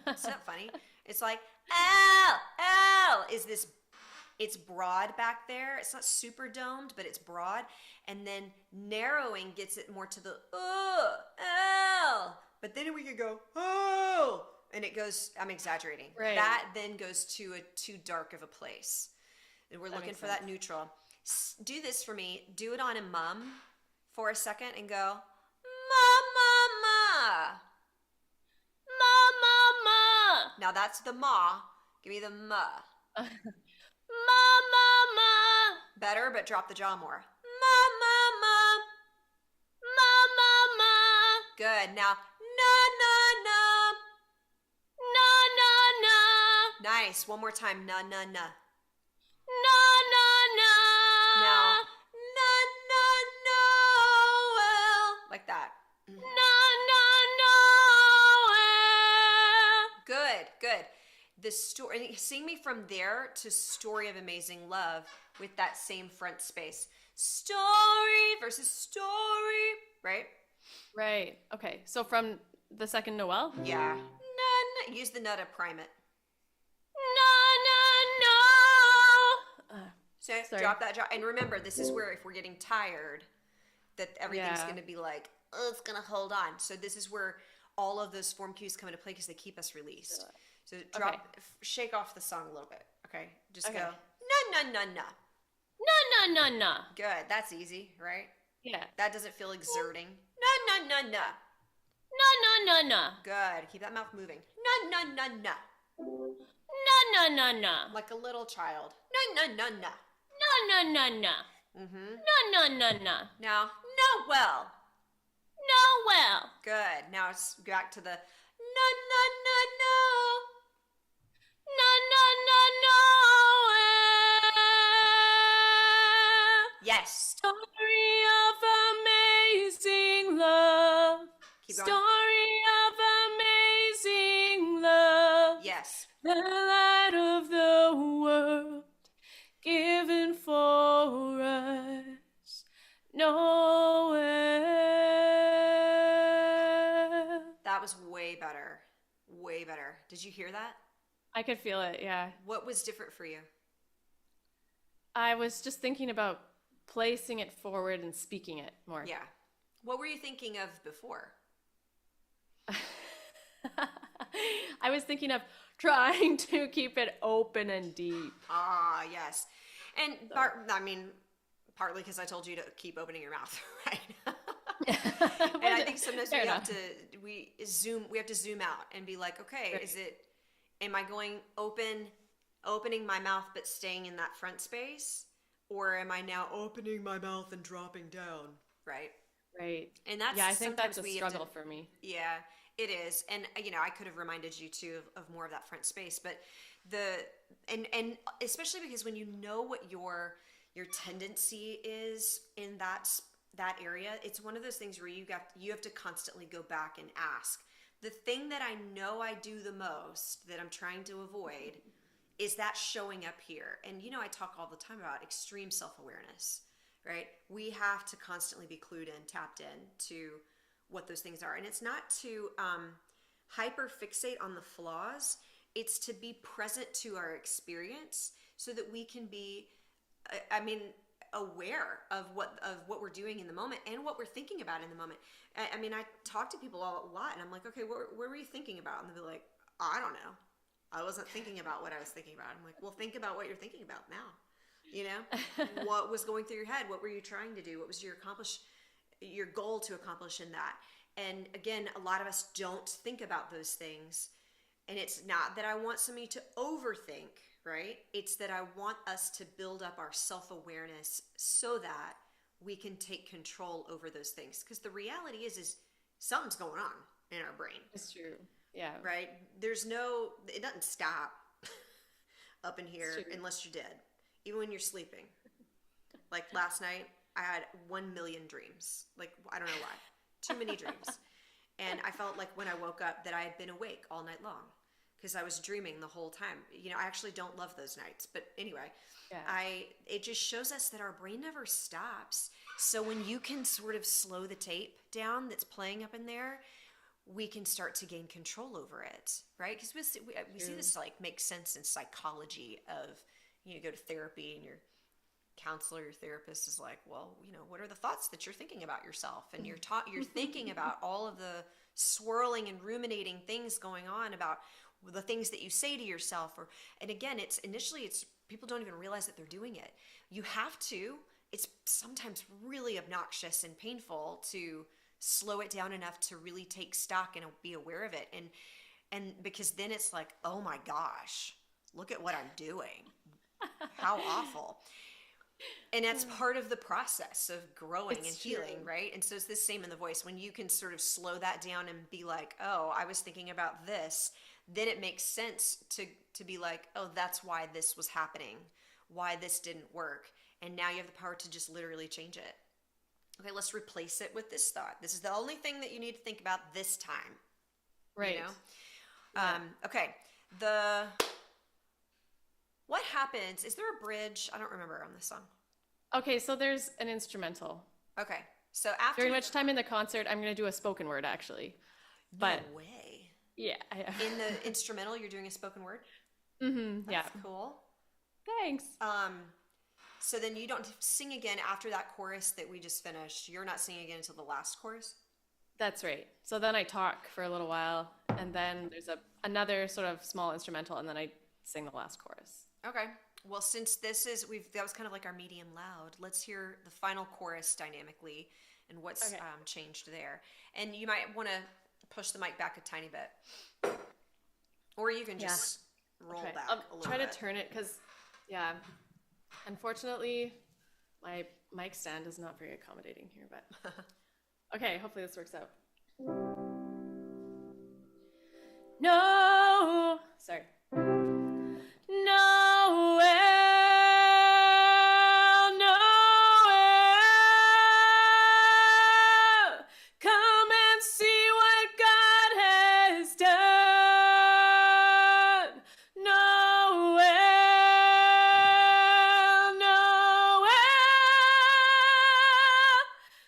It's not funny. It's like L is this. It's broad back there. It's not super domed, but it's broad. And then narrowing gets it more to the L. But then we could go and it goes. I'm exaggerating. Right. That then goes to a too dark of a place. And we're That looking makes for that sense. neutral. Do this for me. Do it on a mum for a second and go, ma, ma, ma. Ma, ma, ma. Now that's the ma. Give me the ma. Ma, ma, ma. Better, but drop the jaw more. Ma, ma, ma. Ma, ma, ma. Good. Now, na, na, na. Na, na, na. Nice. One more time. Na, na, na. Na, na, na. Now, na, na, no. Well, like that. Na, na, no. Good, good. The story, sing me from there to Story of Amazing Love with that same front space. Story versus story, right? Right. Okay. So from the second Noel? Yeah. Na, na. Use the na to prime it. Na, na, no. So Sorry. drop that jaw. And remember, this is where if we're getting tired, that everything's Yeah. going to be like, oh, it's going to hold on. So this is where all of those form cues come into play because they keep us released. So drop, shake off the song a little bit. Okay, just Okay. go na na na na. Na, na, na, na. Good, that's easy, right? Yeah. That doesn't feel exerting. Na na na na. Na, na, na, na. Good. Keep that mouth moving. Na na na na. Na, na, na, na. Like a little child. Na na na na. Na, na, na, na. Mm-hmm. Na, na, na, na. Now, no well. Noel. Good. Now it's back to the na na na no. Na, na, na, Noel. Yes. Story of amazing love. Keep going. Story of amazing love. Yes. The light of the world given for us. Noel. That was way better. Way better. Did you hear that? I could feel it, yeah. What was different for you? I was just thinking about placing it forward and speaking it more. Yeah. What were you thinking of before? I was thinking of trying to keep it open and deep. Ah, yes. And partly because I told you to keep opening your mouth, right? And I think sometimes Fair we have enough. we have to zoom out and be like, okay, Right. am I going opening my mouth but staying in that front space? Or am I now opening my mouth and dropping down? Right. Right. And that's Yeah, I think that's a sometimes we have to- struggle for me. Yeah, it is. And I could have reminded you too of more of that front space, but and especially because when you know what your tendency is in that area, it's one of those things where you have to constantly go back and ask. The thing that I know I do the most that I'm trying to avoid is that showing up here. And I talk all the time about extreme self-awareness, right? We have to constantly be clued in, tapped in to what those things are. And it's not to hyper fixate on the flaws. It's to be present to our experience so that we can be, aware of what we're doing in the moment and what we're thinking about in the moment. I talk to people a lot and I'm like, okay, what were you thinking about? And they'll be like, I don't know. I wasn't thinking about what I was thinking about. I'm like, well, think about what you're thinking about now. What was going through your head? What were you trying to do? What was your goal to accomplish in that? And again, a lot of us don't think about those things. And it's not that I want somebody to overthink, right? It's that I want us to build up our self-awareness so that we can take control over those things. Because the reality is something's going on in our brain. It's true. Yeah. Right? It doesn't stop up in here unless you're dead, even when you're sleeping. Like last night, I had 1 million dreams. Like, I don't know why. Too many dreams. And I felt like when I woke up that I had been awake all night long because I was dreaming the whole time. I actually don't love those nights. But anyway, Yeah. it just shows us that our brain never stops. So when you can sort of slow the tape down that's playing up in there, we can start to gain control over it, right? Because we see this like make sense in psychology of, you go to therapy and your counselor, your therapist is like, well, what are the thoughts that you're thinking about yourself? And you're thinking about all of the swirling and ruminating things going on about the things that you say to yourself. And again, it's people don't even realize that they're doing it. You have to. It's sometimes really obnoxious and painful to slow it down enough to really take stock and be aware of it. And because then it's like, oh my gosh, look at what I'm doing. How awful. And that's part of the process of growing and healing, true. right? And so it's the same in the voice. When you can sort of slow that down and be like, oh, I was thinking about this, then it makes sense to be like, oh, that's why this was happening, why this didn't work. And now you have the power to just literally change it. Okay, let's replace it with this thought. This is the only thing that you need to think about this time. Right. You know? Yeah. Okay. What happens? Is there a bridge? I don't remember on this song. Okay, so there's an instrumental. Okay. So after During which time in the concert, I'm going to do a spoken word, actually. But no way. yeah. In the instrumental, you're doing a spoken word? Yeah. That's cool. Thanks. So then you don't sing again after that chorus that we just finished. You're not singing again until the last chorus? That's right. So then I talk for a little while, and then there's another sort of small instrumental, and then I sing the last chorus. Okay. Well, since that was kind of like our medium loud, let's hear the final chorus dynamically and what's changed there. And you might want to push the mic back a tiny bit. Or you can just roll back a little bit. I'll try to turn it because, yeah, unfortunately, my mic stand is not very accommodating here, but okay, hopefully this works out. No, sorry. Noel, come and see what God has done. Noel,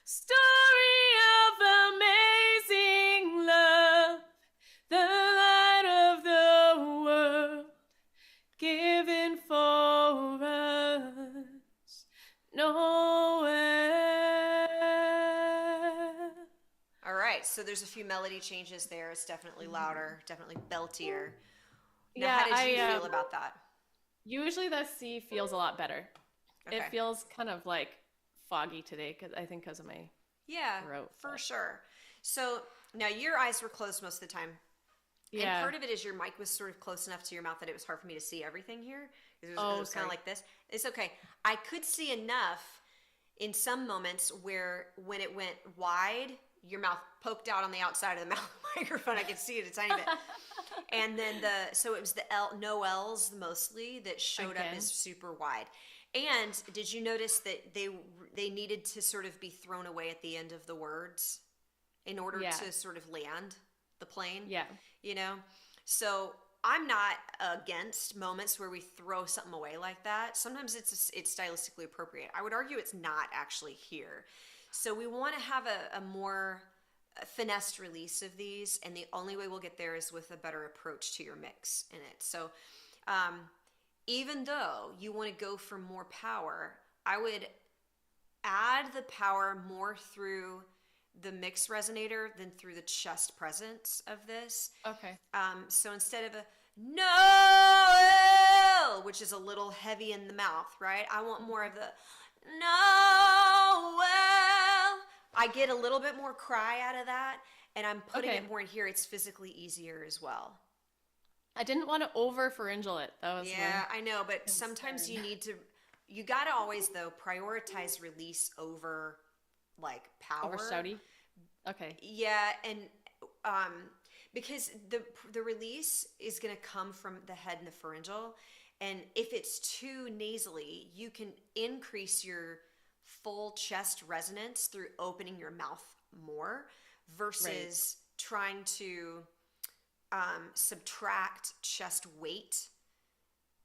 story of amazing love, the light of the world given for us, Noel. All right. So there's a few melody changes there. It's definitely louder, definitely beltier. Now, Yeah, how did you feel about that? Usually the C feels a lot better. Okay. It feels kind of like foggy today, because of my throat. For sure. So now your eyes were closed most of the time. Yeah. And part of it is your mic was sort of close enough to your mouth that it was hard for me to see everything here. It was kind of like this. It's okay. I could see enough in some moments where when it went wide, your mouth poked out on the outside of the microphone. I could see it a tiny bit. And then so it was the no L's mostly that showed up as super wide. And did you notice that they needed to sort of be thrown away at the end of the words in order to sort of land the plane? Yeah. You know? So I'm not against moments where we throw something away like that. Sometimes it's stylistically appropriate. I would argue it's not actually here. So we want to have a more finessed release of these, and the only way we'll get there is with a better approach to your mix in it. So even though you want to go for more power, I would add the power more through the mix resonator than through the chest presence of this. Okay. So instead of a no, which is a little heavy in the mouth, right? I want more of the no. I get a little bit more cry out of that, and I'm putting it more in here. It's physically easier as well. I didn't want to over pharyngeal it. That was I know, but sometimes you got to always though prioritize release over like power. over shouty. Okay. Yeah, and because the release is going to come from the head and the pharyngeal, and if it's too nasally, you can increase your full chest resonance through opening your mouth more versus trying to subtract chest weight.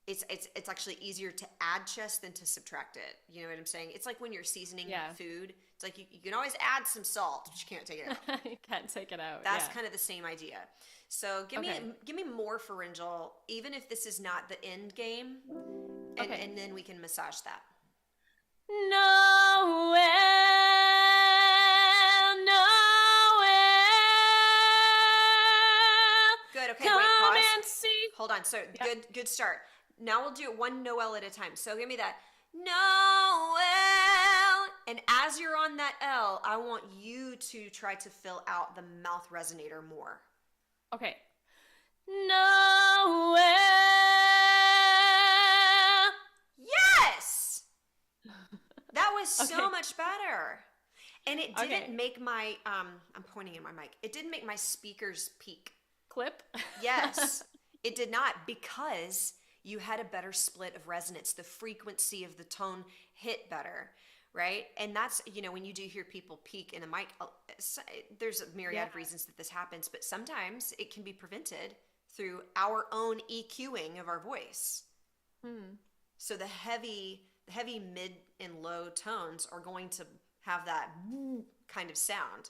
It's actually easier to add chest than to subtract it. You know what I'm saying? It's like when you're seasoning food. It's like you can always add some salt, but you can't take it out. You can't take it out. That's kind of the same idea. So give me more pharyngeal, even if this is not the end game, and then we can massage that. Noel, Noel. Good. Okay, Come wait. Pause. and see. Hold on. So good start. Now we'll do it one Noel at a time. So give me that Noel. And as you're on that L, I want you to try to fill out the mouth resonator more. Okay. Noel. Yes! That was so Okay. much better. And it didn't Okay. make my, I'm pointing in my mic. It didn't make my speakers peak. Clip. Yes, it did not, because you had a better split of resonance. The frequency of the tone hit better, right? And that's, when you do hear people peak in the mic, there's a myriad of reasons that this happens, but sometimes it can be prevented through our own EQing of our voice. So the heavy mid and low tones are going to have that kind of sound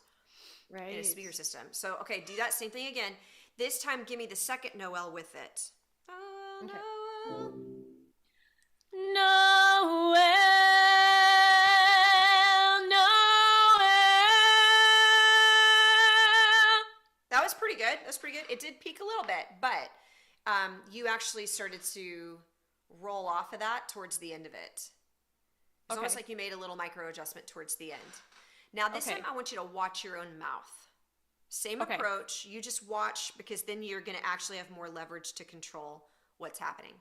in a Right. speaker system. So, okay, do that same thing again. This time, give me the second Noel with it. Oh, Okay. Noel. Noel. Noel. That was pretty good. That's pretty good. It did peak a little bit, but you actually started to roll off of that towards the end of it. It's almost Okay. like you made a little micro adjustment towards the end. Now, this Okay. time, I want you to watch your own mouth. Same Okay. approach. You just watch, because then you're going to actually have more leverage to control what's happening.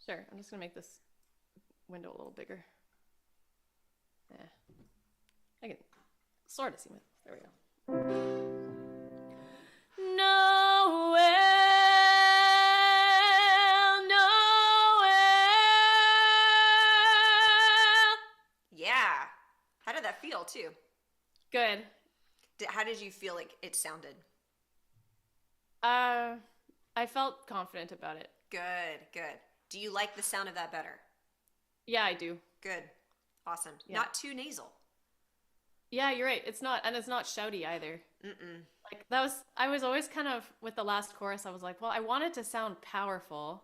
Sure. I'm just gonna make this window a little bigger. Yeah. I can sort of see it. There we go. Noel. Noel. Yeah. How did that feel, too? Good. How did you feel like it sounded? I felt confident about it. Good, good. Do you like the sound of that better? Yeah, I do. Good. Awesome. Yeah. Not too nasal. Yeah, you're right. It's not shouty either. Mm-mm. Like I was always kind of, with the last chorus, I was like, well, I want it to sound powerful,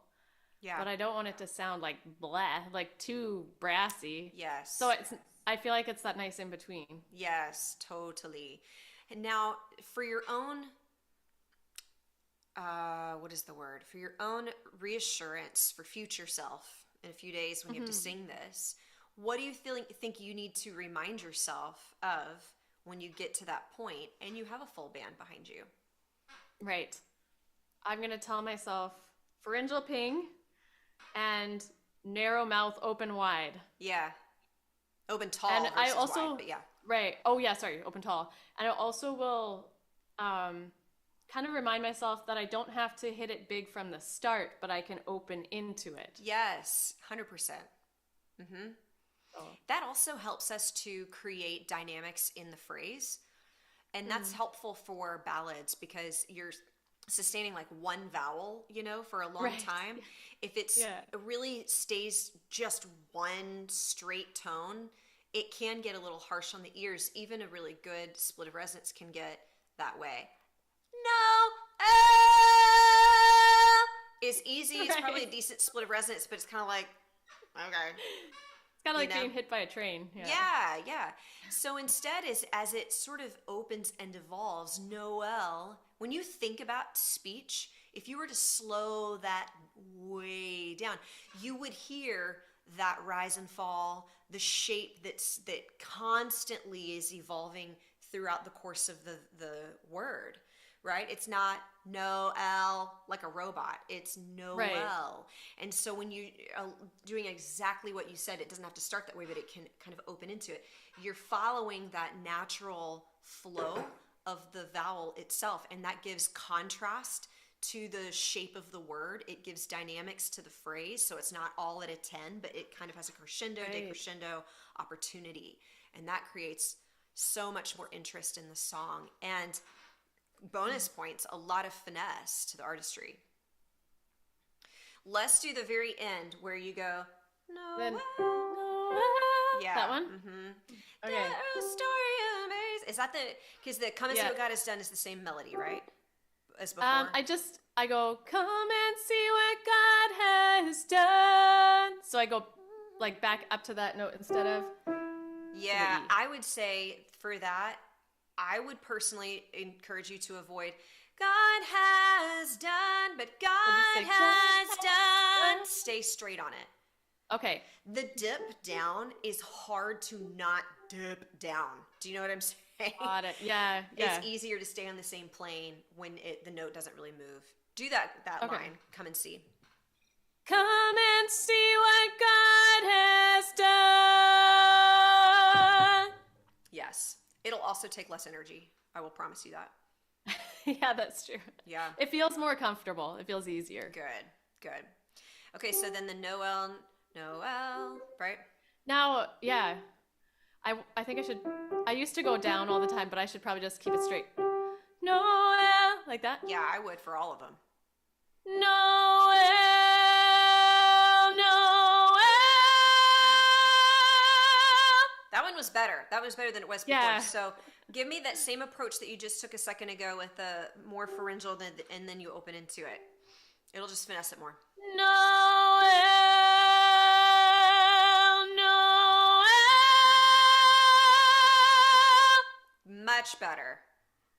Yeah. but I don't want it to sound like blah, like too brassy. Yes. So I feel like it's that nice in between. Yes, totally. And now, for your own, what is the word? For your own reassurance for future self in a few days when you have to sing this, what do you think you need to remind yourself of when you get to that point and you have a full band behind you? Right. I'm going to tell myself pharyngeal ping and narrow mouth open wide. Yeah. Open tall And versus I also, wide, but yeah. right. Oh yeah, sorry, open tall. And I also will kind of remind myself that I don't have to hit it big from the start, but I can open into it. Yes, 100%. Mm-hmm. Oh. That also helps us to create dynamics in the phrase. And that's helpful for ballads, because you're sustaining like one vowel, for a long Right. time. If it really stays just one straight tone, it can get a little harsh on the ears. Even a really good split of resonance can get that way. No, is easy. It's probably a Right. decent split of resonance, but it's kind of like, okay. It's kind of like You know? being hit by a train. Yeah. Yeah. So instead, as it sort of opens and evolves, Noel, when you think about speech, if you were to slow that way down, you would hear that rise and fall, the shape that constantly is evolving throughout the course of the word, right? It's not Noel like a robot. It's Noel. Right. And so when you are doing exactly what you said, it doesn't have to start that way, but it can kind of open into it. You're following that natural flow of the vowel itself, and that gives contrast to the shape of the word. It gives dynamics to the phrase, so it's not all at a 10, but it kind of has a crescendo, Right. decrescendo opportunity, and that creates so much more interest in the song. And bonus points, a lot of finesse to the artistry. Let's do the very end where you go, no, Then yeah, that one. Mm-hmm. Okay. The story amazing. Is that because the Come and See Yeah. What God Has Done is the same melody, right? As before. I go, come and see what God has done. So I go like back up to that note instead of Yeah, E. I would say for that, I would personally encourage you to avoid God has done, but God say, has "God done." has Stay straight on it. Okay. The dip down is hard to not dip down. Do you know what I'm saying? Got it. Yeah. Yeah. It's easier to stay on the same plane when the note doesn't really move. Do that Okay. line. Come and see. Come and see what God has done. Yes. It'll also take less energy. I will promise you that. Yeah, that's true. Yeah. It feels more comfortable. It feels easier. Good. Okay, so then the Noel, right? Now, yeah, I think I used to go down all the time, but I should probably just keep it straight. Noel, like that. Yeah, I would for all of them. Noel, Noel. That one was better. That was better than it was before. Yeah. So give me that same approach that you just took a second ago with the more pharyngeal, and then you open into it. It'll just finesse it more. Noel, Noel. Much better.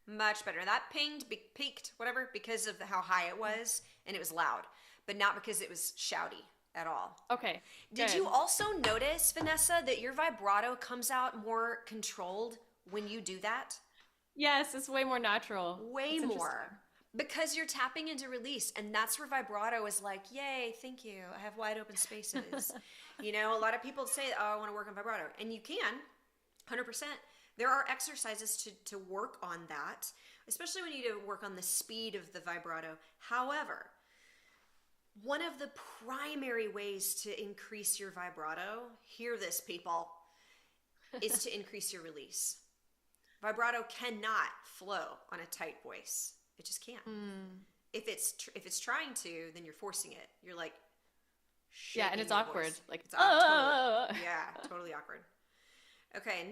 Much better. That peaked, whatever, because of how high it was, and it was loud, but not because it was shouty at all. Okay. Did good. you also notice, Vanessa, that your vibrato comes out more controlled when you do that? Yes, it's way more natural. Way It's interesting. more. Because you're tapping into release, and that's where vibrato is like, yay, thank you. I have wide open spaces. You know, a lot of people say, oh, I want to work on vibrato. And you can, 100%. There are exercises to work on that, especially when you need to work on the speed of the vibrato. However, one of the primary ways to increase your vibrato, hear this, people, is to increase your release. Vibrato cannot flow on a tight voice. It just can't. If it's trying to, then you're forcing it. You're like, Yeah, and shaking it's your awkward. voice. Like, It's awkward. oh. Yeah, totally awkward. Okay,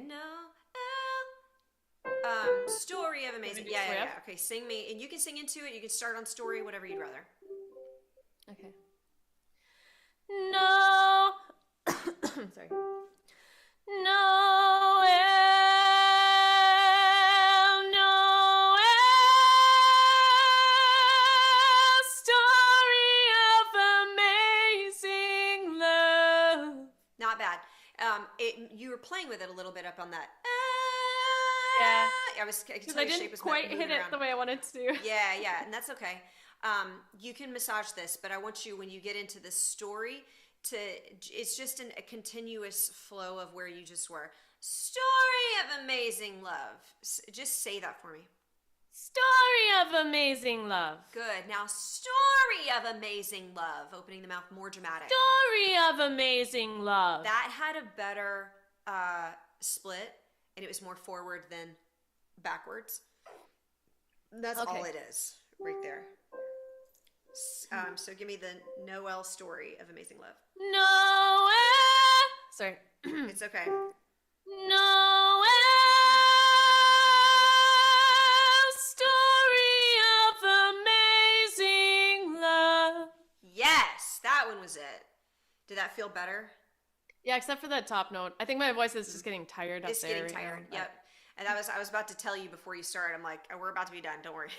story of amazing. do Yeah. story of? Okay, sing me, and you can sing into it. You can start on story, whatever you'd rather. Okay. No. Sorry. Noel, Noel, story of amazing love. Not bad. You were playing with it a little bit up on that. Yeah. I could Because tell I your shape didn't was quite moving hit it around. the way I wanted to. Yeah, and that's okay. You can massage this, but I want you, when you get into the story, it's just a continuous flow of where you just were. Story of amazing love. Just say that for me. Story of amazing love. Good. Now, story of amazing love. Opening the mouth, more dramatic. Story of amazing love. That had a better split, and it was more forward than backwards. That's Okay. all it is, right there. So give me the Noel story of amazing love. Noel. Sorry. It's okay. Noel. Story of amazing love. Yes, that one was it. Did that feel better? Yeah, except for that top note. I think my voice is just getting tired up It's there. getting right tired. now, Yep. And I was about to tell you before you started. I'm like, oh, we're about to be done. Don't worry.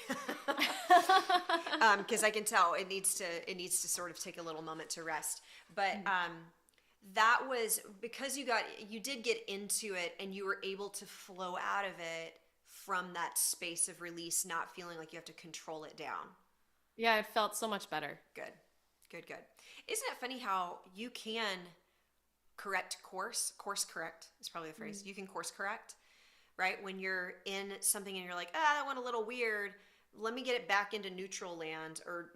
Because I can tell it needs to sort of take a little moment to rest. But that was because you did get into it, and you were able to flow out of it from that space of release, not feeling like you have to control it down. Yeah, it felt so much better. Good. Isn't it funny how you can course correct is probably the phrase. You can course correct, right? When you're in something and you're like, that went a little weird. Let me get it back into neutral land, or,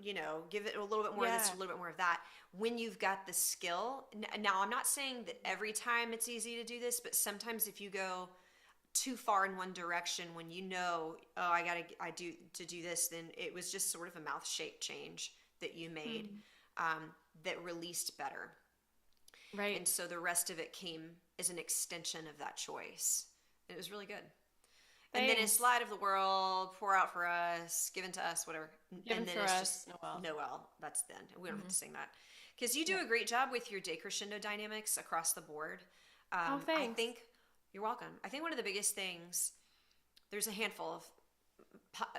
give it a little bit more of this, a little bit more of that. When you've got the skill. Now, I'm not saying that every time it's easy to do this, but sometimes if you go too far in one direction, when I do this, then it was just sort of a mouth shape change that you made that released better. Right. And so the rest of it came as an extension of that choice. It was really good. And then it's light of the world, pour out for us, given to us, whatever. Given and then for it's us, just Noel. That's then. We don't have to sing that. Because you do a great job with your decrescendo dynamics across the board. Thanks. I think, you're welcome. I think one of the biggest things there's a handful of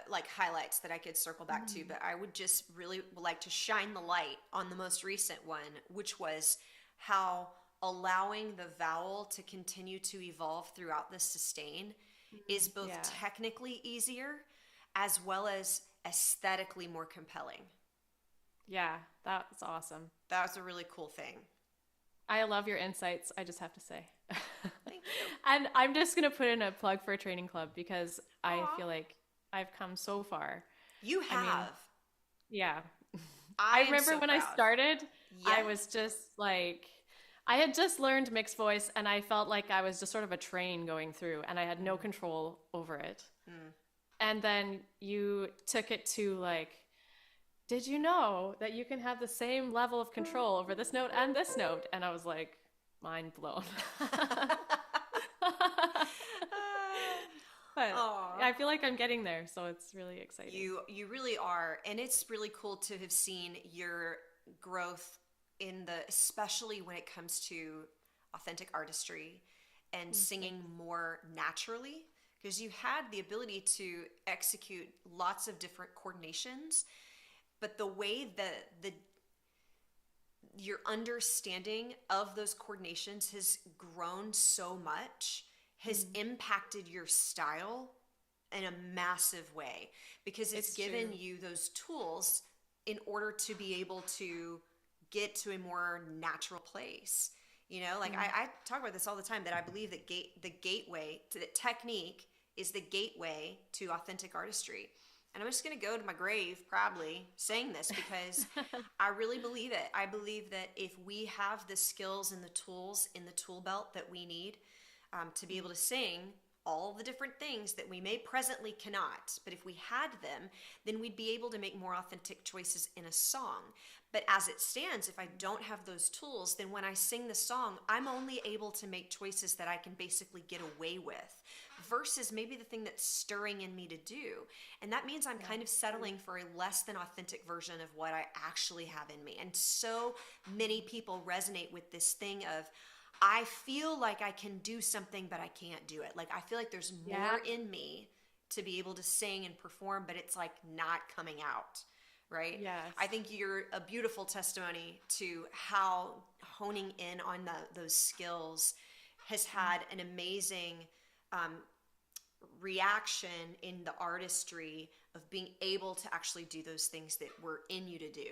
like highlights that I could circle back to, but I would just really like to shine the light on the most recent one, which was how allowing the vowel to continue to evolve throughout the sustain is both Yeah. technically easier as well as aesthetically more compelling. Yeah, that's awesome. That was a really cool thing. I love your insights, I just have to say. Thank you. And I'm just going to put in a plug for a training club because I Aw. feel like I've come so far. You I mean, have. yeah. I I am remember so when I proud. started, I Yeah. was just like, I had just learned mixed voice and I felt like I was just sort of a train going through and I had no control over it. Mm. And then you took it to like, did you know that you can have the same level of control over this note and this note? And I was like, mind blown. But Aw. I feel like I'm getting there, so it's really exciting. You really are, and it's really cool to have seen your growth in the, especially when it comes to authentic artistry and singing more naturally, because you had the ability to execute lots of different coordinations, but the way that the your understanding of those coordinations has grown so much, has impacted your style in a massive way, because it's It's given true. you those tools in order to be able to get to a more natural place. You know, like I talk about this all the time, that I believe that the gateway to the technique is the gateway to authentic artistry. And I'm just going to go to my grave probably saying this, because I really believe it. I believe that if we have the skills and the tools in the tool belt that we need to be able to sing all the different things that we may presently cannot, but if we had them, then we'd be able to make more authentic choices in a song. But as it stands, if I don't have those tools, then when I sing the song, I'm only able to make choices that I can basically get away with, versus maybe the thing that's stirring in me to do. And that means I'm kind of settling for a less than authentic version of what I actually have in me. And so many people resonate with this thing of, I feel like I can do something, but I can't do it. Like, I feel like there's Yeah. more in me to be able to sing and perform, but it's like not coming out, right? Yes. I think you're a beautiful testimony to how honing in on those skills has had an amazing reaction in the artistry of being able to actually do those things that were in you to do.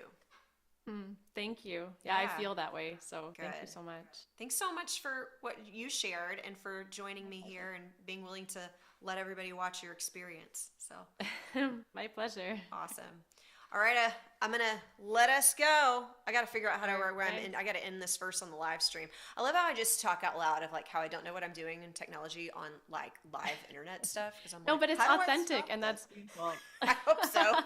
Thank you. Yeah, Yeah. I feel that way. So thank you Good. so much. Thanks so much for what you shared and for joining me here and being willing to let everybody watch your experience. So My pleasure. awesome. All right, I'm gonna let us go. I gotta figure out how to where I'm Okay. in. I gotta end this first on the live stream. I love how I just talk out loud of like how I don't know what I'm doing in technology on like live internet stuff, because I'm No, like, but it's how do I authentic, stop and this? that's beautiful. I hope so.